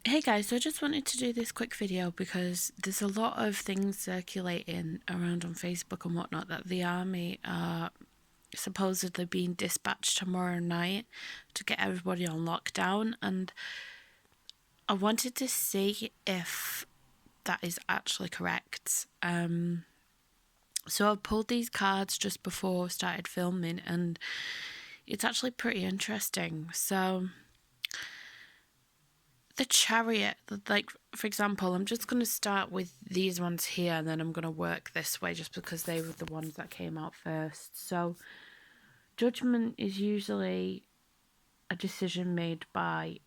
Hey guys, so I just wanted to do this quick video because there's a lot of things circulating around on Facebook and whatnot that the army are supposedly being dispatched tomorrow night to get everybody on lockdown, and I wanted to see if that is actually correct. So I pulled these cards just before I started filming, and it's actually pretty interesting. So the chariot, like, for example, I'm just going to start with these ones here and then I'm going to work this way just because they were the ones that came out first. So judgment is usually a decision made by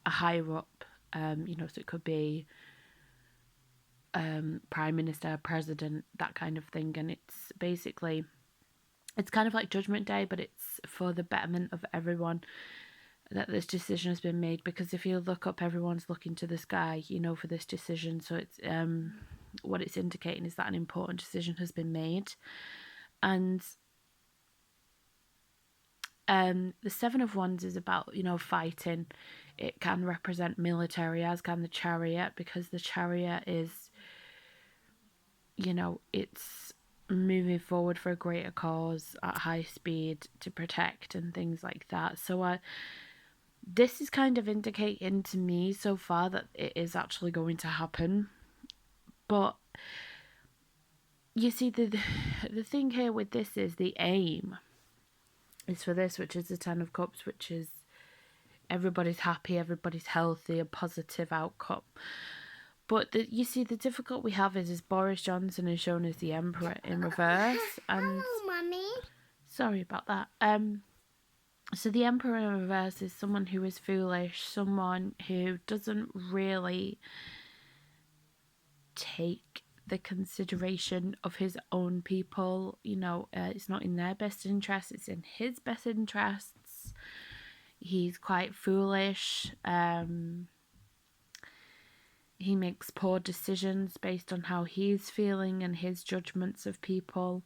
a higher up, so it could be prime minister, president, that kind of thing. And it's basically, it's kind of like Judgment Day, but it's for the betterment of everyone that this decision has been made. Because if you look up, everyone's looking to the sky, for this decision. So it's what it's indicating is that an important decision has been made. And the Seven of Wands is about, fighting. It can represent military, as can the Chariot, because the Chariot is, it's moving forward for a greater cause at high speed to protect and things like that. So this is kind of indicating to me so far that it is actually going to happen. But you see, the thing here with this is the aim is for this, which is the Ten of Cups, which is everybody's happy, everybody's healthy, a positive outcome. But you see, the difficult we have is Boris Johnson is shown as the Emperor in reverse. And hello, Mummy. sorry about that. So the Emperor in reverse is someone who is foolish, someone who doesn't really take the consideration of his own people. It's not in their best interest, it's in his best interests. He's quite foolish. He makes poor decisions based on how he's feeling and his judgments of people.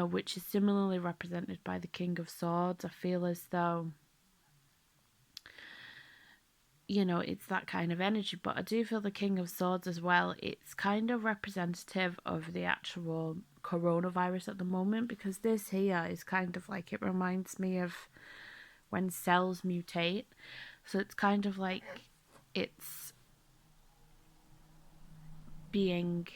Which is similarly represented by the King of Swords. I feel as though, it's that kind of energy. But I do feel the King of Swords as well, it's kind of representative of the actual coronavirus at the moment, because this here is kind of like, it reminds me of when cells mutate. So it's kind of like it's being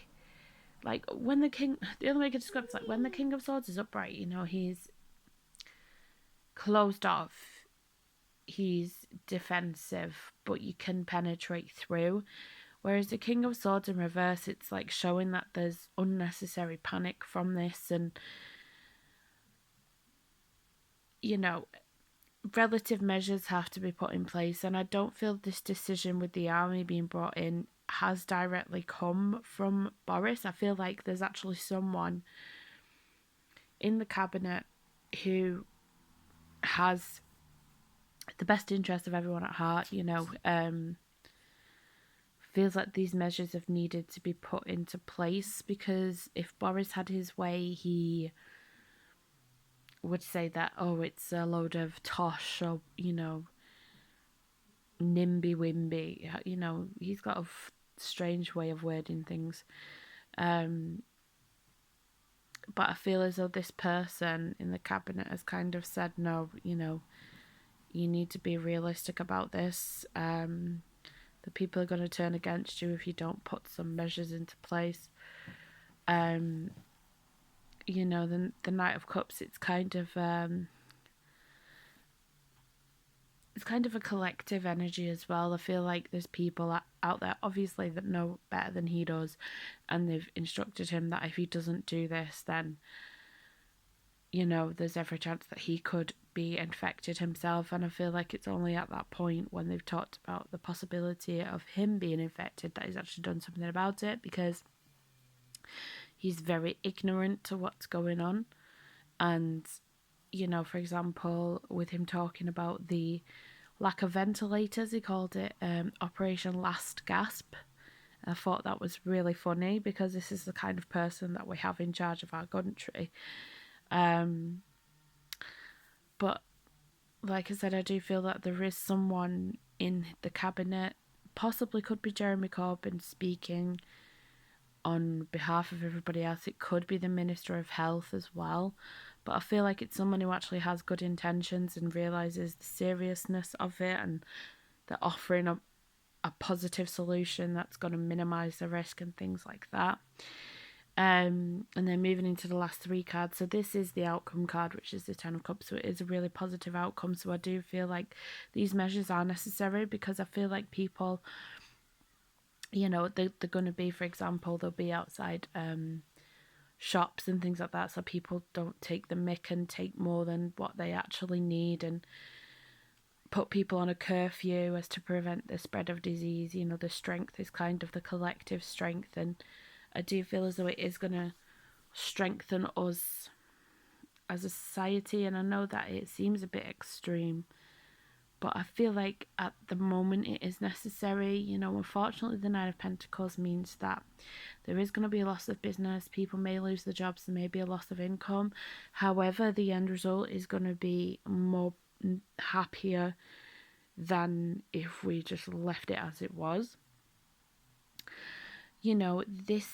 like when the other way I could describe it's like when the King of Swords is upright, he's closed off, he's defensive, but you can penetrate through. Whereas the King of Swords in reverse, it's like showing that there's unnecessary panic from this, and relative measures have to be put in place. And I don't feel this decision with the army being brought in has directly come from Boris. I feel like there's actually someone in the cabinet who has the best interest of everyone at heart. Feels like these measures have needed to be put into place, because if Boris had his way, he would say that, oh, it's a load of tosh, or nimby wimby. He's got a strange way of wording things. But I feel as though this person in the cabinet has kind of said, no, you need to be realistic about this. The people are going to turn against you if you don't put some measures into place. The Knight of Cups, it's kind of a collective energy as well. I feel like there's people out there, obviously, that know better than he does, and they've instructed him that if he doesn't do this, then there's every chance that he could be infected himself. And I feel like it's only at that point, when they've talked about the possibility of him being infected, that he's actually done something about it, because he's very ignorant to what's going on. And for example, with him talking about the lack of ventilators, he called it Operation Last Gasp. I thought that was really funny, because this is the kind of person that we have in charge of our country. But like I said, I do feel that there is someone in the cabinet. Possibly could be Jeremy Corbyn speaking on behalf of everybody else. It could be the Minister of Health as well. But I feel like it's someone who actually has good intentions and realises the seriousness of it, and they're offering a positive solution that's going to minimise the risk and things like that. And then moving into the last three cards. So this is the outcome card, which is the Ten of Cups. So it is a really positive outcome. So I do feel like these measures are necessary, because I feel like people, you know, they're going to be, for example, they'll be outside shops and things like that, so people don't take the mick and take more than what they actually need, and put people on a curfew as to prevent the spread of disease. You know, the strength is kind of the collective strength, and I do feel as though it is going to strengthen us as a society. And I know that it seems a bit extreme, but I feel like at the moment it is necessary. You know, unfortunately, the Nine of Pentacles means that there is going to be a loss of business. People may lose their jobs. There may be a loss of income. However, the end result is going to be more happier than if we just left it as it was. You know, this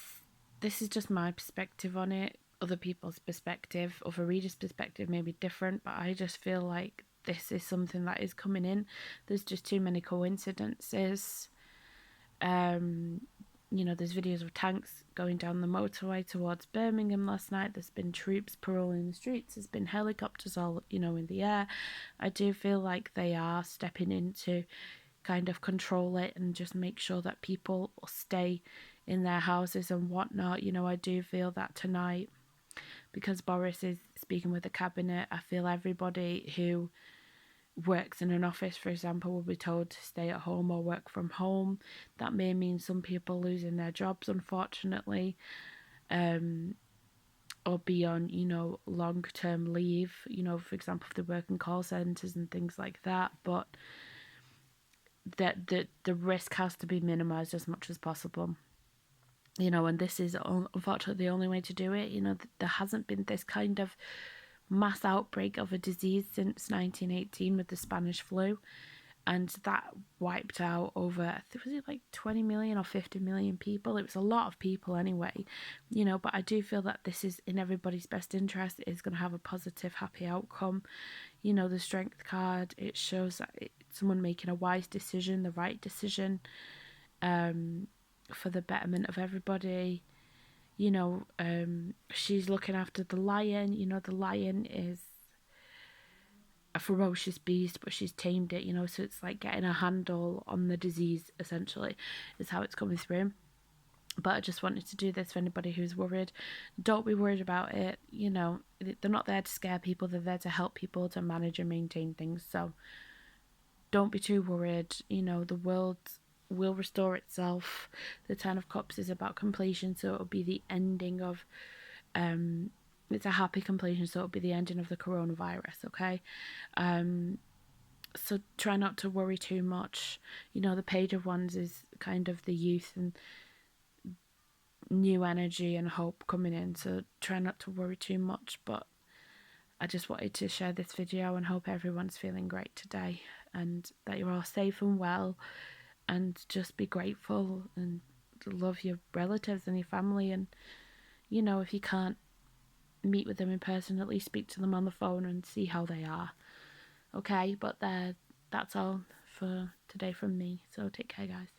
is just my perspective on it. Other people's perspective, other readers' perspective may be different, but I just feel like this is something that is coming in. There's just too many coincidences. You know, there's videos of tanks going down the motorway towards Birmingham last night. There's been troops patrolling the streets. There's been helicopters all, you know, in the air. I do feel like they are stepping in to kind of control it and just make sure that people stay in their houses and whatnot. You know, I do feel that tonight, because Boris is speaking with the cabinet, I feel everybody who works in an office, for example, will be told to stay at home or work from home. That may mean some people losing their jobs, unfortunately, or be on, you know, long-term leave, you know, for example, if they work in call centres and things like that. But that the risk has to be minimised as much as possible. You know, and this is unfortunately the only way to do it. You know, there hasn't been this kind of mass outbreak of a disease since 1918 with the Spanish flu, and that wiped out over, I think, was it like 20 million or 50 million people? It was a lot of people anyway, you know. But I do feel that this is in everybody's best interest. It is going to have a positive, happy outcome. You know, the Strength card, it shows that it's someone making a wise decision, the right decision, for the betterment of everybody. You know, she's looking after the lion. You know, the lion is a ferocious beast, but she's tamed it, you know, so it's like getting a handle on the disease, essentially, is how it's coming through. But I just wanted to do this for anybody who's worried. Don't be worried about it. You know, they're not there to scare people. They're there to help people to manage and maintain things. So don't be too worried. You know, the world will restore itself. The Ten of Cups is about completion, so it'll be the ending of it's a happy completion, so it'll be the ending of the coronavirus, okay? So try not to worry too much. You know, the Page of Wands is kind of the youth and new energy and hope coming in, so try not to worry too much. But I just wanted to share this video and hope everyone's feeling great today, and that you're all safe and well, and just be grateful and love your relatives and your family. And, you know, if you can't meet with them in person, at least speak to them on the phone and see how they are. Okay, but that's all for today from me, so take care, guys.